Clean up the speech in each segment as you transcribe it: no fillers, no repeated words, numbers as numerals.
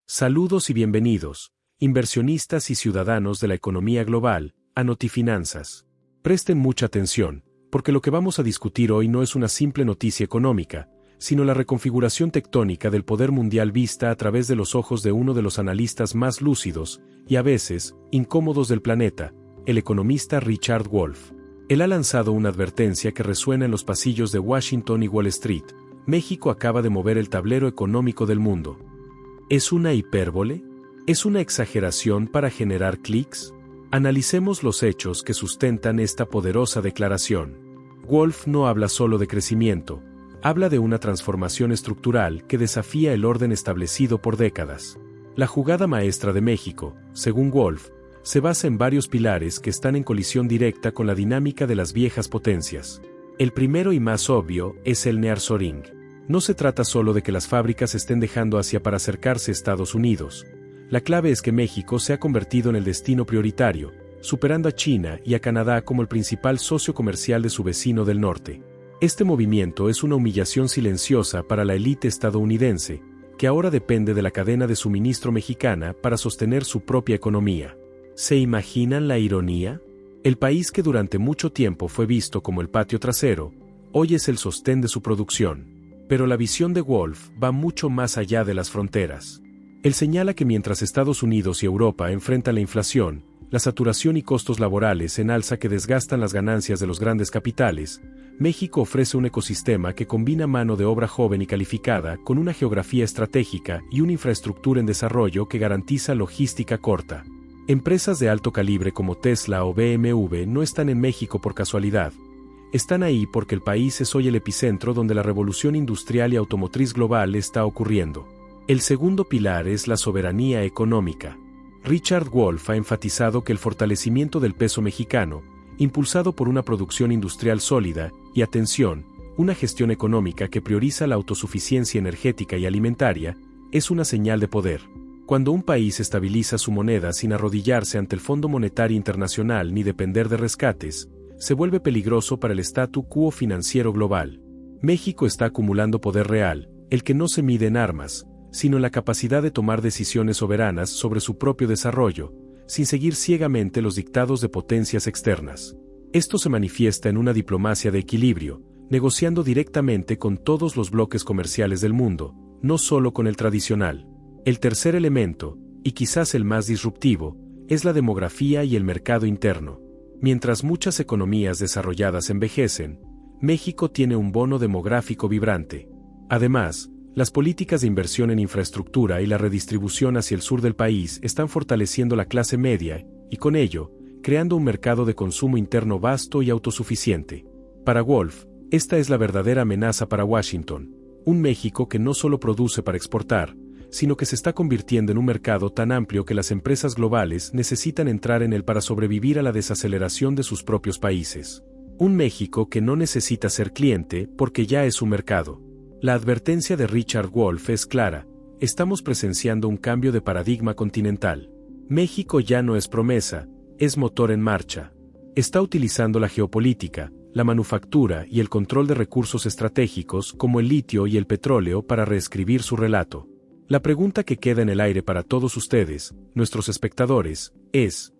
Saludos y bienvenidos, inversionistas y ciudadanos de la economía global, a Notifinanzas. Presten mucha atención, porque lo que vamos a discutir hoy no es una simple noticia económica, sino la reconfiguración tectónica del poder mundial vista a través de los ojos de uno de los analistas más lúcidos, y a veces, incómodos del planeta, el economista Richard Wolff. Él ha lanzado una advertencia que resuena en los pasillos de Washington y Wall Street: México acaba de mover el tablero económico del mundo. ¿Es una hipérbole? ¿Es una exageración para generar clics? Analicemos los hechos que sustentan esta poderosa declaración. Wolff no habla solo de crecimiento, habla de una transformación estructural que desafía el orden establecido por décadas. La jugada maestra de México, según Wolff, se basa en varios pilares que están en colisión directa con la dinámica de las viejas potencias. El primero y más obvio es el nearshoring. No se trata solo de que las fábricas estén dejando Asia para acercarse a Estados Unidos. La clave es que México se ha convertido en el destino prioritario, superando a China y a Canadá como el principal socio comercial de su vecino del norte. Este movimiento es una humillación silenciosa para la élite estadounidense, que ahora depende de la cadena de suministro mexicana para sostener su propia economía. ¿Se imaginan la ironía? El país que durante mucho tiempo fue visto como el patio trasero, hoy es el sostén de su producción. Pero la visión de Wolff va mucho más allá de las fronteras. Él señala que mientras Estados Unidos y Europa enfrentan la inflación, la saturación y costos laborales en alza que desgastan las ganancias de los grandes capitales, México ofrece un ecosistema que combina mano de obra joven y calificada con una geografía estratégica y una infraestructura en desarrollo que garantiza logística corta. Empresas de alto calibre como Tesla o BMW no están en México por casualidad. Están ahí porque el país es hoy el epicentro donde la revolución industrial y automotriz global está ocurriendo. El segundo pilar es la soberanía económica. Richard Wolff ha enfatizado que el fortalecimiento del peso mexicano, impulsado por una producción industrial sólida y, atención, una gestión económica que prioriza la autosuficiencia energética y alimentaria, es una señal de poder. Cuando un país estabiliza su moneda sin arrodillarse ante el Fondo Monetario Internacional ni depender de rescates, se vuelve peligroso para el statu quo financiero global. México está acumulando poder real, el que no se mide en armas, sino en la capacidad de tomar decisiones soberanas sobre su propio desarrollo, sin seguir ciegamente los dictados de potencias externas. Esto se manifiesta en una diplomacia de equilibrio, negociando directamente con todos los bloques comerciales del mundo, no solo con el tradicional. El tercer elemento, y quizás el más disruptivo, es la demografía y el mercado interno. Mientras muchas economías desarrolladas envejecen, México tiene un bono demográfico vibrante. Además, las políticas de inversión en infraestructura y la redistribución hacia el sur del país están fortaleciendo la clase media y, con ello, creando un mercado de consumo interno vasto y autosuficiente. Para Wolff, esta es la verdadera amenaza para Washington, un México que no solo produce para exportar, sino que se está convirtiendo en un mercado tan amplio que las empresas globales necesitan entrar en él para sobrevivir a la desaceleración de sus propios países. Un México que no necesita ser cliente porque ya es un mercado. La advertencia de Richard Wolff es clara: estamos presenciando un cambio de paradigma continental. México ya no es promesa, es motor en marcha. Está utilizando la geopolítica, la manufactura y el control de recursos estratégicos como el litio y el petróleo para reescribir su relato. La pregunta que queda en el aire para todos ustedes, nuestros espectadores, es: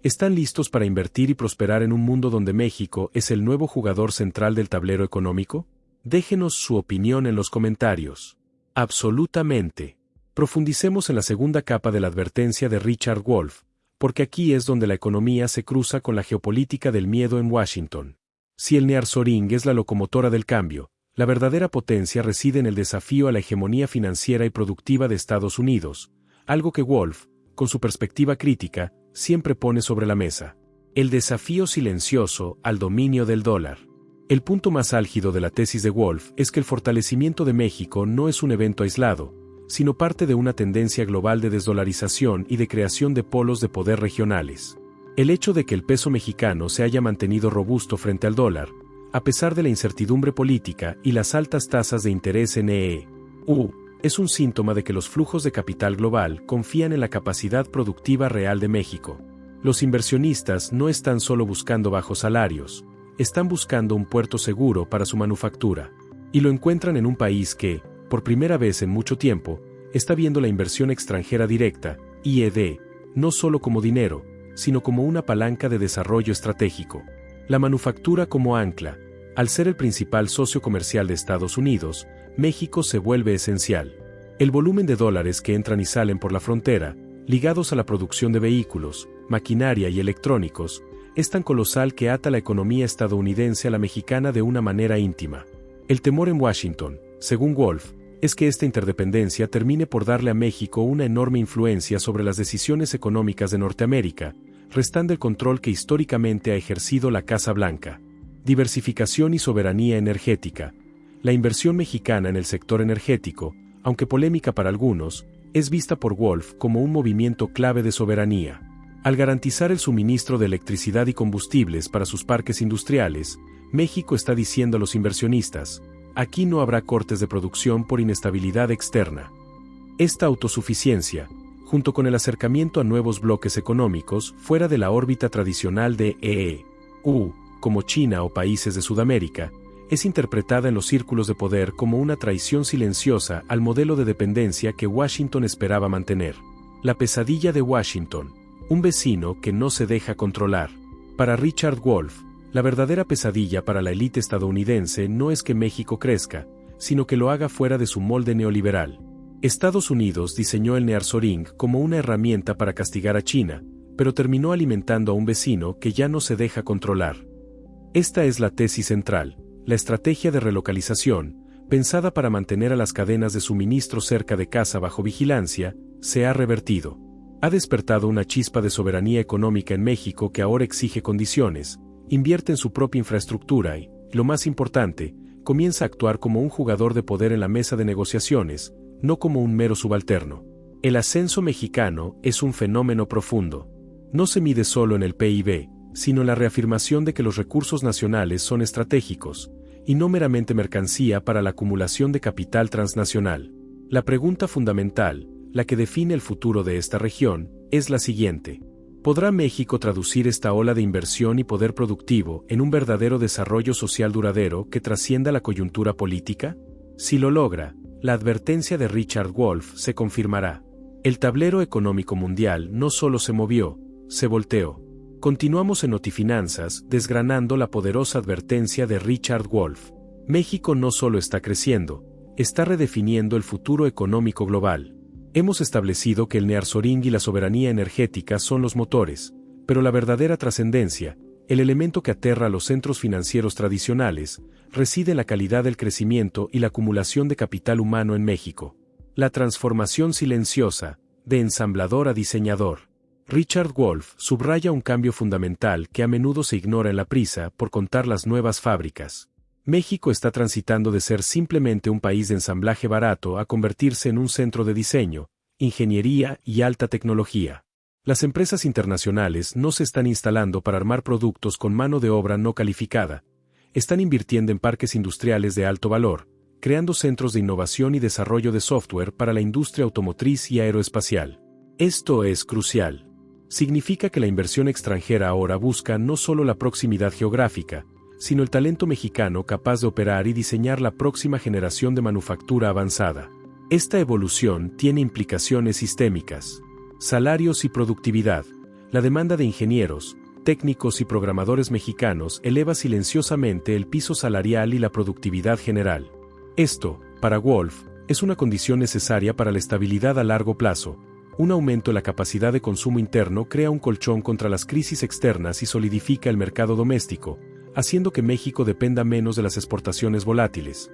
¿están listos para invertir y prosperar en un mundo donde México es el nuevo jugador central del tablero económico? Déjenos su opinión en los comentarios. Absolutamente. Profundicemos en la segunda capa de la advertencia de Richard Wolff, porque aquí es donde la economía se cruza con la geopolítica del miedo en Washington. Si el nearshoring es la locomotora del cambio, la verdadera potencia reside en el desafío a la hegemonía financiera y productiva de Estados Unidos, algo que Wolff, con su perspectiva crítica, siempre pone sobre la mesa. El desafío silencioso al dominio del dólar. El punto más álgido de la tesis de Wolff es que el fortalecimiento de México no es un evento aislado, sino parte de una tendencia global de desdolarización y de creación de polos de poder regionales. El hecho de que el peso mexicano se haya mantenido robusto frente al dólar, a pesar de la incertidumbre política y las altas tasas de interés en EU, es un síntoma de que los flujos de capital global confían en la capacidad productiva real de México. Los inversionistas no están solo buscando bajos salarios, están buscando un puerto seguro para su manufactura. Y lo encuentran en un país que, por primera vez en mucho tiempo, está viendo la inversión extranjera directa, IED, no solo como dinero, sino como una palanca de desarrollo estratégico. La manufactura como ancla. Al ser el principal socio comercial de Estados Unidos, México se vuelve esencial. El volumen de dólares que entran y salen por la frontera, ligados a la producción de vehículos, maquinaria y electrónicos, es tan colosal que ata la economía estadounidense a la mexicana de una manera íntima. El temor en Washington, según Wolf, es que esta interdependencia termine por darle a México una enorme influencia sobre las decisiones económicas de Norteamérica, restando el control que históricamente ha ejercido la Casa Blanca. Diversificación y soberanía energética. La inversión mexicana en el sector energético, aunque polémica para algunos, es vista por Wolf como un movimiento clave de soberanía. Al garantizar el suministro de electricidad y combustibles para sus parques industriales, México está diciendo a los inversionistas, aquí no habrá cortes de producción por inestabilidad externa. Esta autosuficiencia, junto con el acercamiento a nuevos bloques económicos fuera de la órbita tradicional de EU, como China o países de Sudamérica, es interpretada en los círculos de poder como una traición silenciosa al modelo de dependencia que Washington esperaba mantener. La pesadilla de Washington, un vecino que no se deja controlar. Para Richard Wolff, la verdadera pesadilla para la élite estadounidense no es que México crezca, sino que lo haga fuera de su molde neoliberal. Estados Unidos diseñó el nearshoring como una herramienta para castigar a China, pero terminó alimentando a un vecino que ya no se deja controlar. Esta es la tesis central. La estrategia de relocalización, pensada para mantener a las cadenas de suministro cerca de casa bajo vigilancia, se ha revertido. Ha despertado una chispa de soberanía económica en México que ahora exige condiciones, invierte en su propia infraestructura y, lo más importante, comienza a actuar como un jugador de poder en la mesa de negociaciones, no como un mero subalterno. El ascenso mexicano es un fenómeno profundo. No se mide solo en el PIB, sino en la reafirmación de que los recursos nacionales son estratégicos, y no meramente mercancía para la acumulación de capital transnacional. La pregunta fundamental, la que define el futuro de esta región, es la siguiente. ¿Podrá México traducir esta ola de inversión y poder productivo en un verdadero desarrollo social duradero que trascienda la coyuntura política? Si lo logra, la advertencia de Richard Wolff se confirmará. El tablero económico mundial no solo se movió, se volteó. Continuamos en Notifinanzas, desgranando la poderosa advertencia de Richard Wolff. México no solo está creciendo, está redefiniendo el futuro económico global. Hemos establecido que el nearshoring y la soberanía energética son los motores, pero la verdadera trascendencia, el elemento que aterra a los centros financieros tradicionales, reside en la calidad del crecimiento y la acumulación de capital humano en México. La transformación silenciosa, de ensamblador a diseñador. Richard Wolff subraya un cambio fundamental que a menudo se ignora en la prisa por contar las nuevas fábricas. México está transitando de ser simplemente un país de ensamblaje barato a convertirse en un centro de diseño, ingeniería y alta tecnología. Las empresas internacionales no se están instalando para armar productos con mano de obra no calificada, están invirtiendo en parques industriales de alto valor, creando centros de innovación y desarrollo de software para la industria automotriz y aeroespacial. Esto es crucial. Significa que la inversión extranjera ahora busca no solo la proximidad geográfica, sino el talento mexicano capaz de operar y diseñar la próxima generación de manufactura avanzada. Esta evolución tiene implicaciones sistémicas. Salarios y productividad. La demanda de ingenieros, técnicos y programadores mexicanos eleva silenciosamente el piso salarial y la productividad general. Esto, para Wolff, es una condición necesaria para la estabilidad a largo plazo. Un aumento en la capacidad de consumo interno crea un colchón contra las crisis externas y solidifica el mercado doméstico, haciendo que México dependa menos de las exportaciones volátiles.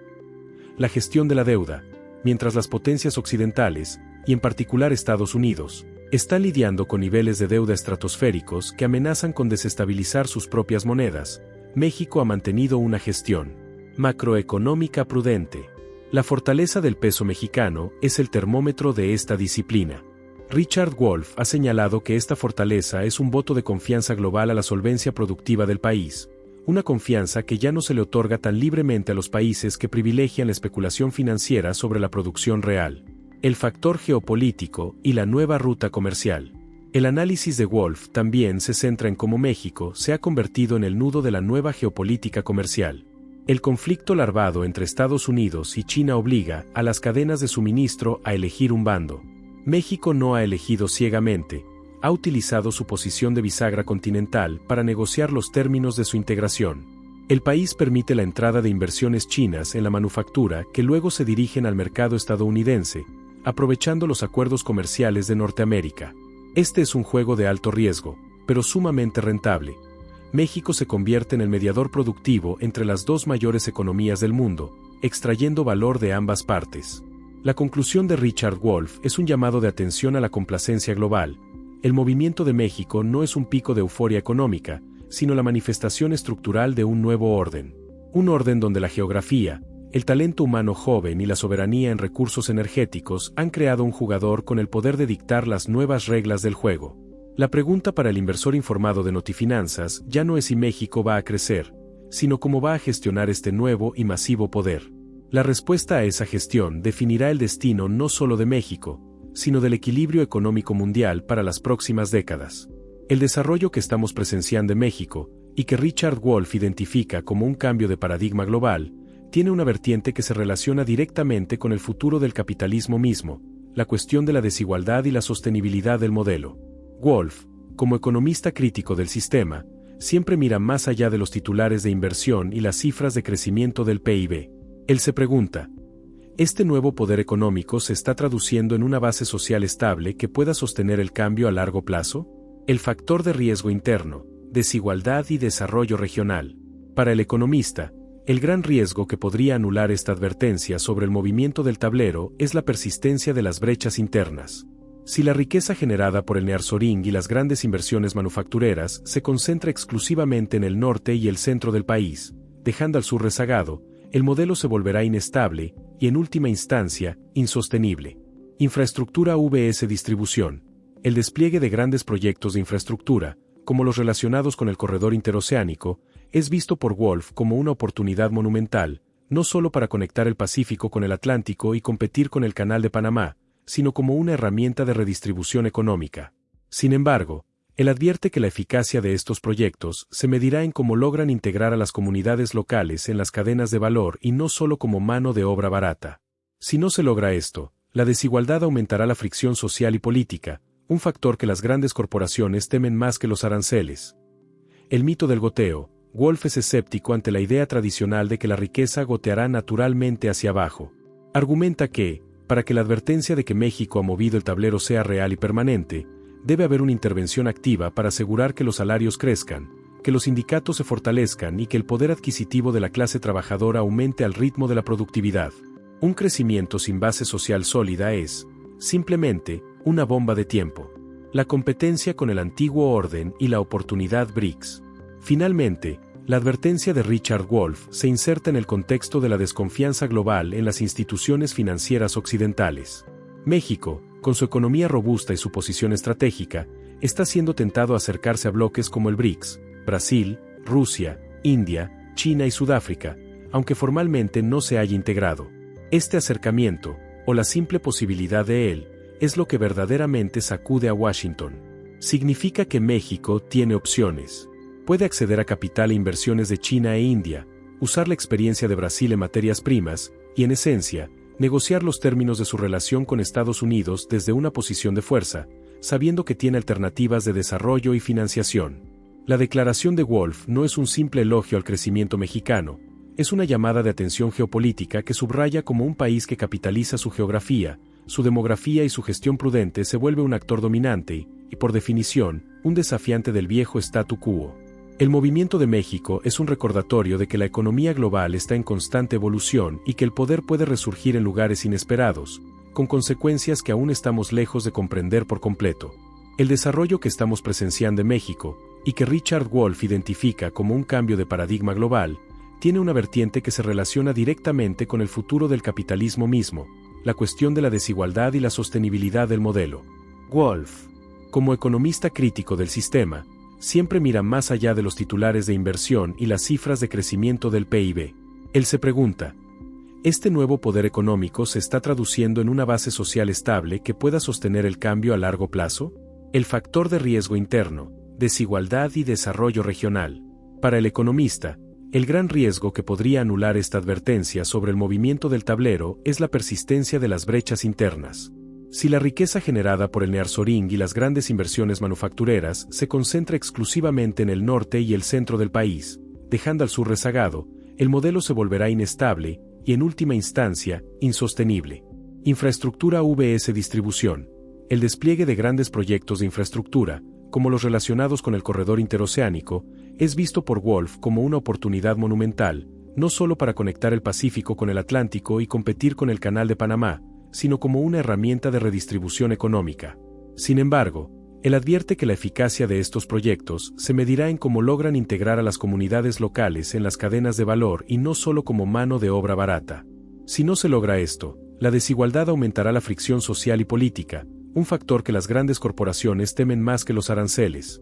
La gestión de la deuda. Mientras las potencias occidentales, y en particular Estados Unidos, están lidiando con niveles de deuda estratosféricos que amenazan con desestabilizar sus propias monedas, México ha mantenido una gestión macroeconómica prudente. La fortaleza del peso mexicano es el termómetro de esta disciplina. Richard Wolff ha señalado que esta fortaleza es un voto de confianza global a la solvencia productiva del país, una confianza que ya no se le otorga tan libremente a los países que privilegian la especulación financiera sobre la producción real. El factor geopolítico y la nueva ruta comercial. El análisis de Wolff también se centra en cómo México se ha convertido en el nudo de la nueva geopolítica comercial. El conflicto larvado entre Estados Unidos y China obliga a las cadenas de suministro a elegir un bando. México no ha elegido ciegamente, ha utilizado su posición de bisagra continental para negociar los términos de su integración. El país permite la entrada de inversiones chinas en la manufactura que luego se dirigen al mercado estadounidense, aprovechando los acuerdos comerciales de Norteamérica. Este es un juego de alto riesgo, pero sumamente rentable. México se convierte en el mediador productivo entre las dos mayores economías del mundo, extrayendo valor de ambas partes. La conclusión de Richard Wolff es un llamado de atención a la complacencia global. El movimiento de México no es un pico de euforia económica, sino la manifestación estructural de un nuevo orden. Un orden donde la geografía, el talento humano joven y la soberanía en recursos energéticos han creado un jugador con el poder de dictar las nuevas reglas del juego. La pregunta para el inversor informado de Notifinanzas ya no es si México va a crecer, sino cómo va a gestionar este nuevo y masivo poder. La respuesta a esa gestión definirá el destino no solo de México, sino del equilibrio económico mundial para las próximas décadas. El desarrollo que estamos presenciando en México, y que Richard Wolff identifica como un cambio de paradigma global, tiene una vertiente que se relaciona directamente con el futuro del capitalismo mismo, la cuestión de la desigualdad y la sostenibilidad del modelo. Wolff, como economista crítico del sistema, siempre mira más allá de los titulares de inversión y las cifras de crecimiento del PIB. Él se pregunta, ¿este nuevo poder económico se está traduciendo en una base social estable que pueda sostener el cambio a largo plazo? El factor de riesgo interno, desigualdad y desarrollo regional. Para el economista, el gran riesgo que podría anular esta advertencia sobre el movimiento del tablero es la persistencia de las brechas internas. Si la riqueza generada por el nearshoring y las grandes inversiones manufactureras se concentra exclusivamente en el norte y el centro del país, dejando al sur rezagado, el modelo se volverá inestable y, en última instancia, insostenible. Infraestructura vs distribución. El despliegue de grandes proyectos de infraestructura, como los relacionados con el corredor interoceánico, es visto por Wolff como una oportunidad monumental, no solo para conectar el Pacífico con el Atlántico y competir con el Canal de Panamá, sino como una herramienta de redistribución económica. Sin embargo, él advierte que la eficacia de estos proyectos se medirá en cómo logran integrar a las comunidades locales en las cadenas de valor y no solo como mano de obra barata. Si no se logra esto, la desigualdad aumentará la fricción social y política, un factor que las grandes corporaciones temen más que los aranceles. El mito del goteo. Wolff es escéptico ante la idea tradicional de que la riqueza goteará naturalmente hacia abajo. Argumenta que, para que la advertencia de que México ha movido el tablero sea real y permanente, debe haber una intervención activa para asegurar que los salarios crezcan, que los sindicatos se fortalezcan y que el poder adquisitivo de la clase trabajadora aumente al ritmo de la productividad. Un crecimiento sin base social sólida es, simplemente, una bomba de tiempo. La competencia con el antiguo orden y la oportunidad BRICS. Finalmente, la advertencia de Richard Wolff se inserta en el contexto de la desconfianza global en las instituciones financieras occidentales. México, con su economía robusta y su posición estratégica, está siendo tentado a acercarse a bloques como el BRICS, Brasil, Rusia, India, China y Sudáfrica, aunque formalmente no se haya integrado. Este acercamiento, o la simple posibilidad de él, es lo que verdaderamente sacude a Washington. Significa que México tiene opciones. Puede acceder a capital e inversiones de China e India, usar la experiencia de Brasil en materias primas, y en esencia, negociar los términos de su relación con Estados Unidos desde una posición de fuerza, sabiendo que tiene alternativas de desarrollo y financiación. La declaración de Wolff no es un simple elogio al crecimiento mexicano, es una llamada de atención geopolítica que subraya cómo un país que capitaliza su geografía, su demografía y su gestión prudente se vuelve un actor dominante y, por definición, un desafiante del viejo statu quo. El movimiento de México es un recordatorio de que la economía global está en constante evolución y que el poder puede resurgir en lugares inesperados, con consecuencias que aún estamos lejos de comprender por completo. El desarrollo que estamos presenciando en México, y que Richard Wolff identifica como un cambio de paradigma global, tiene una vertiente que se relaciona directamente con el futuro del capitalismo mismo, la cuestión de la desigualdad y la sostenibilidad del modelo. Wolff, como economista crítico del sistema, siempre mira más allá de los titulares de inversión y las cifras de crecimiento del PIB. Él se pregunta, ¿este nuevo poder económico se está traduciendo en una base social estable que pueda sostener el cambio a largo plazo? El factor de riesgo interno, desigualdad y desarrollo regional. Para el economista, El gran riesgo que podría anular esta advertencia sobre el movimiento del tablero es la persistencia de las brechas internas. Si la riqueza generada por el nearshoring y las grandes inversiones manufactureras se concentra exclusivamente en el norte y el centro del país, dejando al sur rezagado, el modelo se volverá inestable y, en última instancia, insostenible. Infraestructura vs distribución. El despliegue de grandes proyectos de infraestructura, como los relacionados con el corredor interoceánico, es visto por Wolff como una oportunidad monumental, no solo para conectar el Pacífico con el Atlántico y competir con el Canal de Panamá, sino como una herramienta de redistribución económica. Sin embargo, él advierte que la eficacia de estos proyectos se medirá en cómo logran integrar a las comunidades locales en las cadenas de valor y no solo como mano de obra barata. Si no se logra esto, la desigualdad aumentará la fricción social y política, un factor que las grandes corporaciones temen más que los aranceles.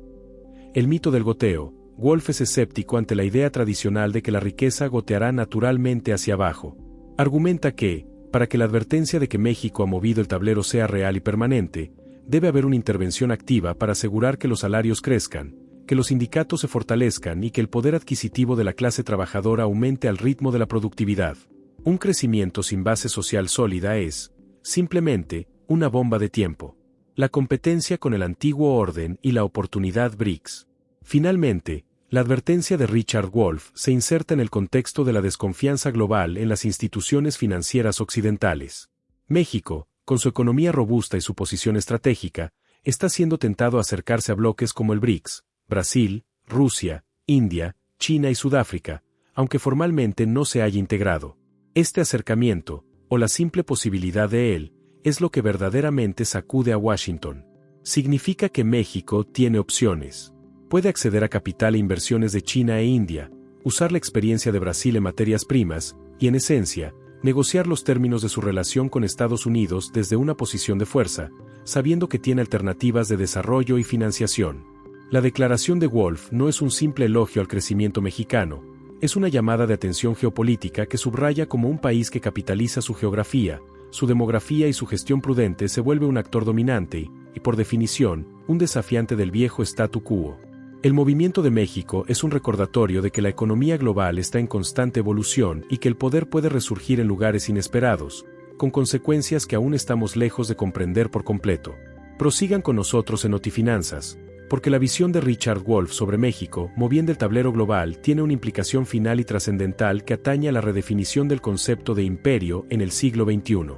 El mito del goteo. Wolff es escéptico ante la idea tradicional de que la riqueza goteará naturalmente hacia abajo. Argumenta que, para que la advertencia de que México ha movido el tablero sea real y permanente, debe haber una intervención activa para asegurar que los salarios crezcan, que los sindicatos se fortalezcan y que el poder adquisitivo de la clase trabajadora aumente al ritmo de la productividad. Un crecimiento sin base social sólida es, simplemente, una bomba de tiempo. La competencia con el antiguo orden y la oportunidad BRICS. Finalmente, la advertencia de Richard Wolff se inserta en el contexto de la desconfianza global en las instituciones financieras occidentales. México, con su economía robusta y su posición estratégica, está siendo tentado a acercarse a bloques como el BRICS, Brasil, Rusia, India, China y Sudáfrica, aunque formalmente no se haya integrado. Este acercamiento, o la simple posibilidad de él, es lo que verdaderamente sacude a Washington. Significa que México tiene opciones. Puede acceder a capital e inversiones de China e India, usar la experiencia de Brasil en materias primas, y en esencia, negociar los términos de su relación con Estados Unidos desde una posición de fuerza, sabiendo que tiene alternativas de desarrollo y financiación. La declaración de Wolff no es un simple elogio al crecimiento mexicano, es una llamada de atención geopolítica que subraya cómo un país que capitaliza su geografía, su demografía y su gestión prudente se vuelve un actor dominante y, por definición, un desafiante del viejo statu quo. El movimiento de México es un recordatorio de que la economía global está en constante evolución y que el poder puede resurgir en lugares inesperados, con consecuencias que aún estamos lejos de comprender por completo. Prosigan con nosotros en Notifinanzas, porque la visión de Richard Wolff sobre México, moviendo el tablero global, tiene una implicación final y trascendental que atañe a la redefinición del concepto de imperio en el siglo XXI.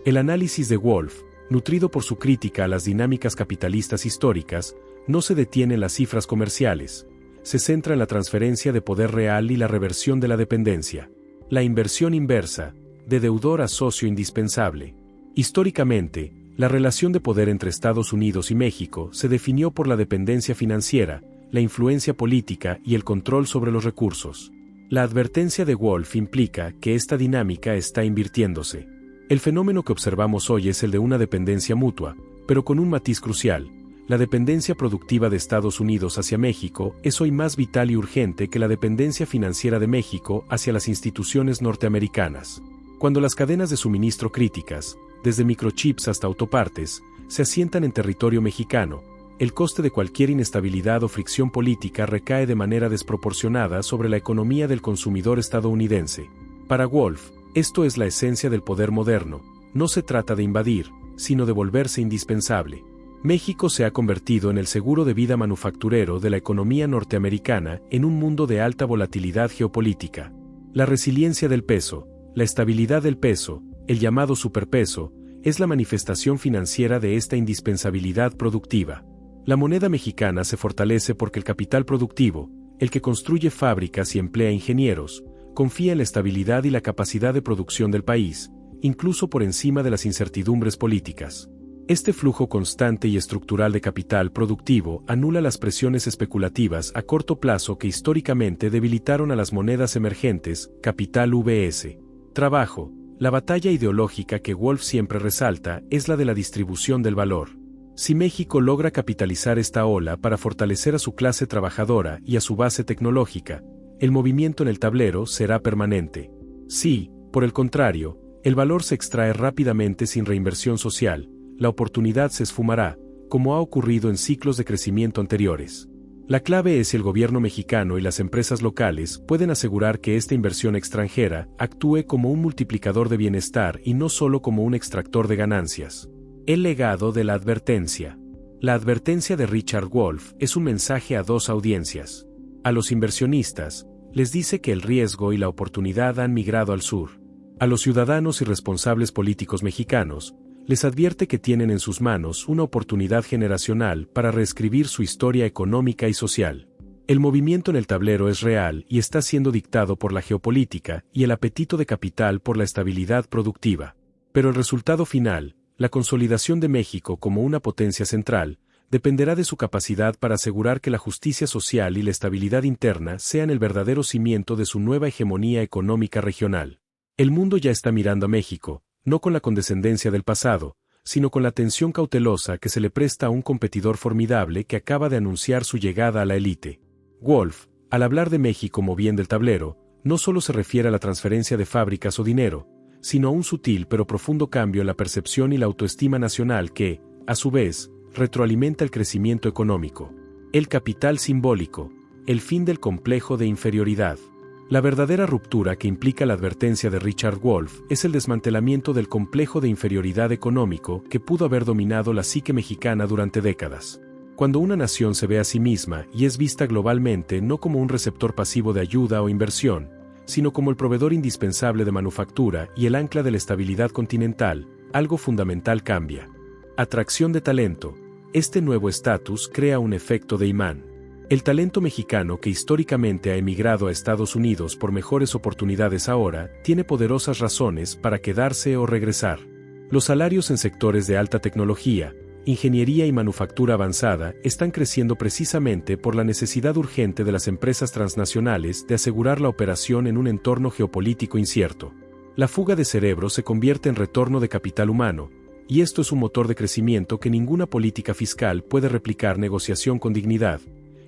El análisis de Wolff, nutrido por su crítica a las dinámicas capitalistas históricas, no se detiene en las cifras comerciales, se centra en la transferencia de poder real y la reversión de la dependencia. La inversión inversa, de deudor a socio indispensable. Históricamente, la relación de poder entre Estados Unidos y México se definió por la dependencia financiera, la influencia política y el control sobre los recursos. La advertencia de Wolff implica que esta dinámica está invirtiéndose. El fenómeno que observamos hoy es el de una dependencia mutua, pero con un matiz crucial. La dependencia productiva de Estados Unidos hacia México es hoy más vital y urgente que la dependencia financiera de México hacia las instituciones norteamericanas. Cuando las cadenas de suministro críticas, desde microchips hasta autopartes, se asientan en territorio mexicano, el coste de cualquier inestabilidad o fricción política recae de manera desproporcionada sobre la economía del consumidor estadounidense. Para Wolff, esto es la esencia del poder moderno, no se trata de invadir, sino de volverse indispensable. México se ha convertido en el seguro de vida manufacturero de la economía norteamericana en un mundo de alta volatilidad geopolítica. La resiliencia del peso, la estabilidad del peso, el llamado superpeso, es la manifestación financiera de esta indispensabilidad productiva. La moneda mexicana se fortalece porque el capital productivo, el que construye fábricas y emplea ingenieros, confía en la estabilidad y la capacidad de producción del país, incluso por encima de las incertidumbres políticas. Este flujo constante y estructural de capital productivo anula las presiones especulativas a corto plazo que históricamente debilitaron a las monedas emergentes, capital vs. trabajo. La batalla ideológica que Wolff siempre resalta es la de la distribución del valor. Si México logra capitalizar esta ola para fortalecer a su clase trabajadora y a su base tecnológica, el movimiento en el tablero será permanente. Si, por el contrario, el valor se extrae rápidamente sin reinversión social, la oportunidad se esfumará, como ha ocurrido en ciclos de crecimiento anteriores. La clave es si el gobierno mexicano y las empresas locales pueden asegurar que esta inversión extranjera actúe como un multiplicador de bienestar y no solo como un extractor de ganancias. El legado de la advertencia. La advertencia de Richard Wolff es un mensaje a dos audiencias. A los inversionistas, les dice que el riesgo y la oportunidad han migrado al sur. A los ciudadanos y responsables políticos mexicanos, les advierte que tienen en sus manos una oportunidad generacional para reescribir su historia económica y social. El movimiento en el tablero es real y está siendo dictado por la geopolítica y el apetito de capital por la estabilidad productiva. Pero el resultado final, la consolidación de México como una potencia central, dependerá de su capacidad para asegurar que la justicia social y la estabilidad interna sean el verdadero cimiento de su nueva hegemonía económica regional. El mundo ya está mirando a México, no con la condescendencia del pasado, sino con la atención cautelosa que se le presta a un competidor formidable que acaba de anunciar su llegada a la élite. Wolff, al hablar de México como bien del tablero, no solo se refiere a la transferencia de fábricas o dinero, sino a un sutil pero profundo cambio en la percepción y la autoestima nacional que, a su vez, retroalimenta el crecimiento económico. El capital simbólico, el fin del complejo de inferioridad. La verdadera ruptura que implica la advertencia de Richard Wolff es el desmantelamiento del complejo de inferioridad económico que pudo haber dominado la psique mexicana durante décadas. Cuando una nación se ve a sí misma y es vista globalmente no como un receptor pasivo de ayuda o inversión, sino como el proveedor indispensable de manufactura y el ancla de la estabilidad continental, algo fundamental cambia. Atracción de talento. Este nuevo estatus crea un efecto de imán. El talento mexicano que históricamente ha emigrado a Estados Unidos por mejores oportunidades ahora, tiene poderosas razones para quedarse o regresar. Los salarios en sectores de alta tecnología, ingeniería y manufactura avanzada están creciendo precisamente por la necesidad urgente de las empresas transnacionales de asegurar la operación en un entorno geopolítico incierto. La fuga de cerebros se convierte en retorno de capital humano, y esto es un motor de crecimiento que ninguna política fiscal puede replicar. Negociación con dignidad.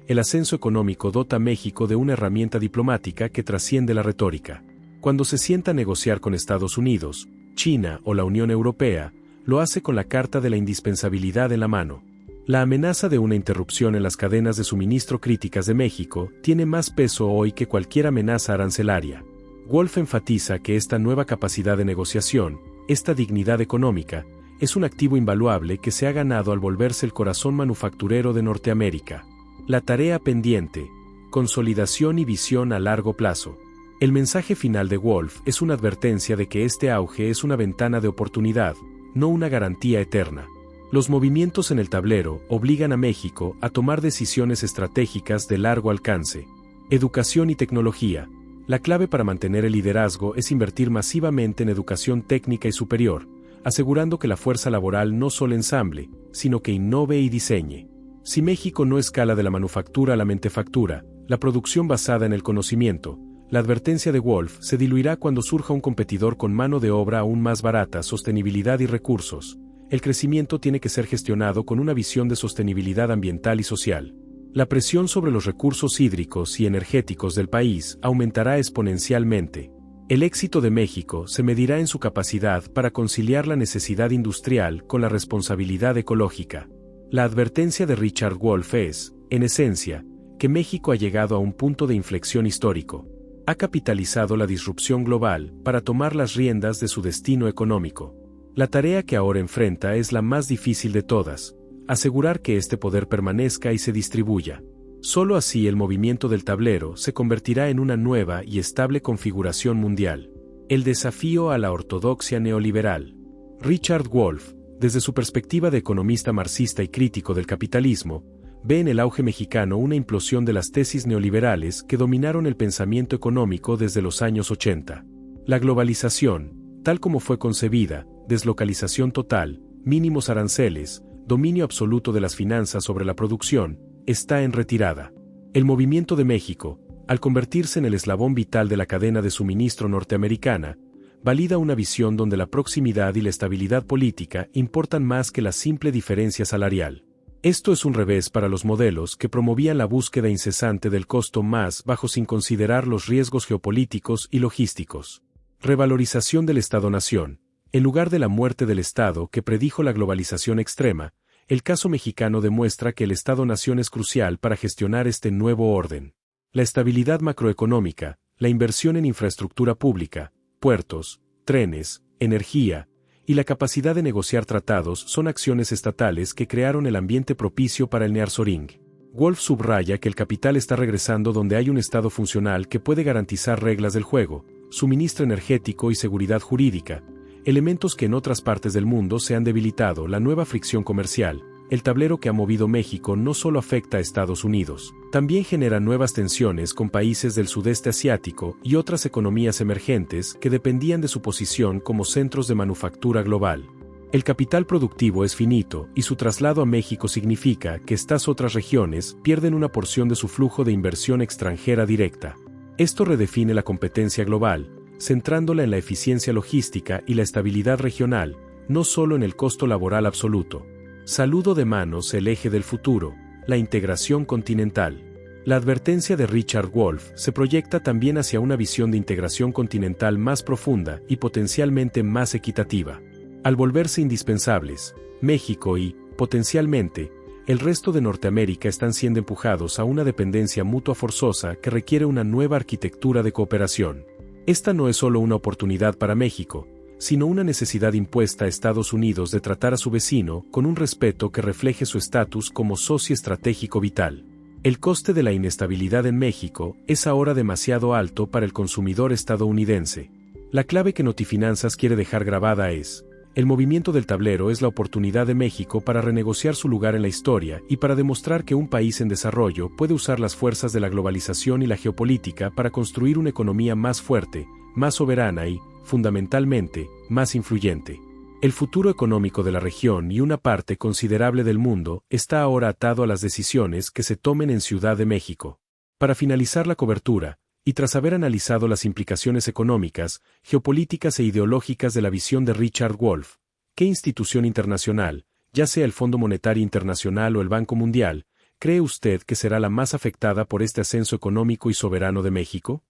El ascenso económico dota a México de una herramienta diplomática que trasciende la retórica. Cuando se sienta a negociar con Estados Unidos, China o la Unión Europea, lo hace con la carta de la indispensabilidad en la mano. La amenaza de una interrupción en las cadenas de suministro críticas de México tiene más peso hoy que cualquier amenaza arancelaria. Wolff enfatiza que esta nueva capacidad de negociación, esta dignidad económica, es un activo invaluable que se ha ganado al volverse el corazón manufacturero de Norteamérica. La tarea pendiente, consolidación y visión a largo plazo. El mensaje final de Wolff es una advertencia de que este auge es una ventana de oportunidad, no una garantía eterna. Los movimientos en el tablero obligan a México a tomar decisiones estratégicas de largo alcance. Educación y tecnología. La clave para mantener el liderazgo es invertir masivamente en educación técnica y superior, asegurando que la fuerza laboral no solo ensamble, sino que innove y diseñe. Si México no escala de la manufactura a la mentefactura, la producción basada en el conocimiento, la advertencia de Wolff se diluirá cuando surja un competidor con mano de obra aún más barata, sostenibilidad y recursos. El crecimiento tiene que ser gestionado con una visión de sostenibilidad ambiental y social. La presión sobre los recursos hídricos y energéticos del país aumentará exponencialmente. El éxito de México se medirá en su capacidad para conciliar la necesidad industrial con la responsabilidad ecológica. La advertencia de Richard Wolff es, en esencia, que México ha llegado a un punto de inflexión histórico. Ha capitalizado la disrupción global para tomar las riendas de su destino económico. La tarea que ahora enfrenta es la más difícil de todas, asegurar que este poder permanezca y se distribuya. Solo así el movimiento del tablero se convertirá en una nueva y estable configuración mundial. El desafío a la ortodoxia neoliberal. Richard Wolff, desde su perspectiva de economista marxista y crítico del capitalismo, ve en el auge mexicano una implosión de las tesis neoliberales que dominaron el pensamiento económico desde los años 80. La globalización, tal como fue concebida, deslocalización total, mínimos aranceles, dominio absoluto de las finanzas sobre la producción, está en retirada. El movimiento de México, al convertirse en el eslabón vital de la cadena de suministro norteamericana, valida una visión donde la proximidad y la estabilidad política importan más que la simple diferencia salarial. Esto es un revés para los modelos que promovían la búsqueda incesante del costo más bajo sin considerar los riesgos geopolíticos y logísticos. Revalorización del Estado-nación. En lugar de la muerte del Estado que predijo la globalización extrema, El caso mexicano demuestra que el Estado-nación es crucial para gestionar este nuevo orden. La estabilidad macroeconómica, la inversión en infraestructura pública, puertos, trenes, energía, y la capacidad de negociar tratados son acciones estatales que crearon el ambiente propicio para el nearshoring. Wolf subraya que el capital está regresando donde hay un Estado funcional que puede garantizar reglas del juego, suministro energético y seguridad jurídica, elementos que en otras partes del mundo se han debilitado. La nueva fricción comercial, el tablero que ha movido México no solo afecta a Estados Unidos, también genera nuevas tensiones con países del sudeste asiático y otras economías emergentes que dependían de su posición como centros de manufactura global. El capital productivo es finito y su traslado a México significa que estas otras regiones pierden una porción de su flujo de inversión extranjera directa. Esto redefine la competencia global, centrándola en la eficiencia logística y la estabilidad regional, no solo en el costo laboral absoluto. Saludo de manos el eje del futuro, la integración continental. La advertencia de Richard Wolff se proyecta también hacia una visión de integración continental más profunda y potencialmente más equitativa. Al volverse indispensables, México y, potencialmente, el resto de Norteamérica están siendo empujados a una dependencia mutua forzosa que requiere una nueva arquitectura de cooperación. Esta no es solo una oportunidad para México, sino una necesidad impuesta a Estados Unidos de tratar a su vecino con un respeto que refleje su estatus como socio estratégico vital. El coste de la inestabilidad en México es ahora demasiado alto para el consumidor estadounidense. La clave que Notifinanzas quiere dejar grabada es: el movimiento del tablero es la oportunidad de México para renegociar su lugar en la historia y para demostrar que un país en desarrollo puede usar las fuerzas de la globalización y la geopolítica para construir una economía más fuerte, más soberana y, fundamentalmente, más influyente. El futuro económico de la región y una parte considerable del mundo está ahora atado a las decisiones que se tomen en Ciudad de México. Para finalizar la cobertura, y tras haber analizado las implicaciones económicas, geopolíticas e ideológicas de la visión de Richard Wolff, ¿qué institución internacional, ya sea el Fondo Monetario Internacional o el Banco Mundial, cree usted que será la más afectada por este ascenso económico y soberano de México?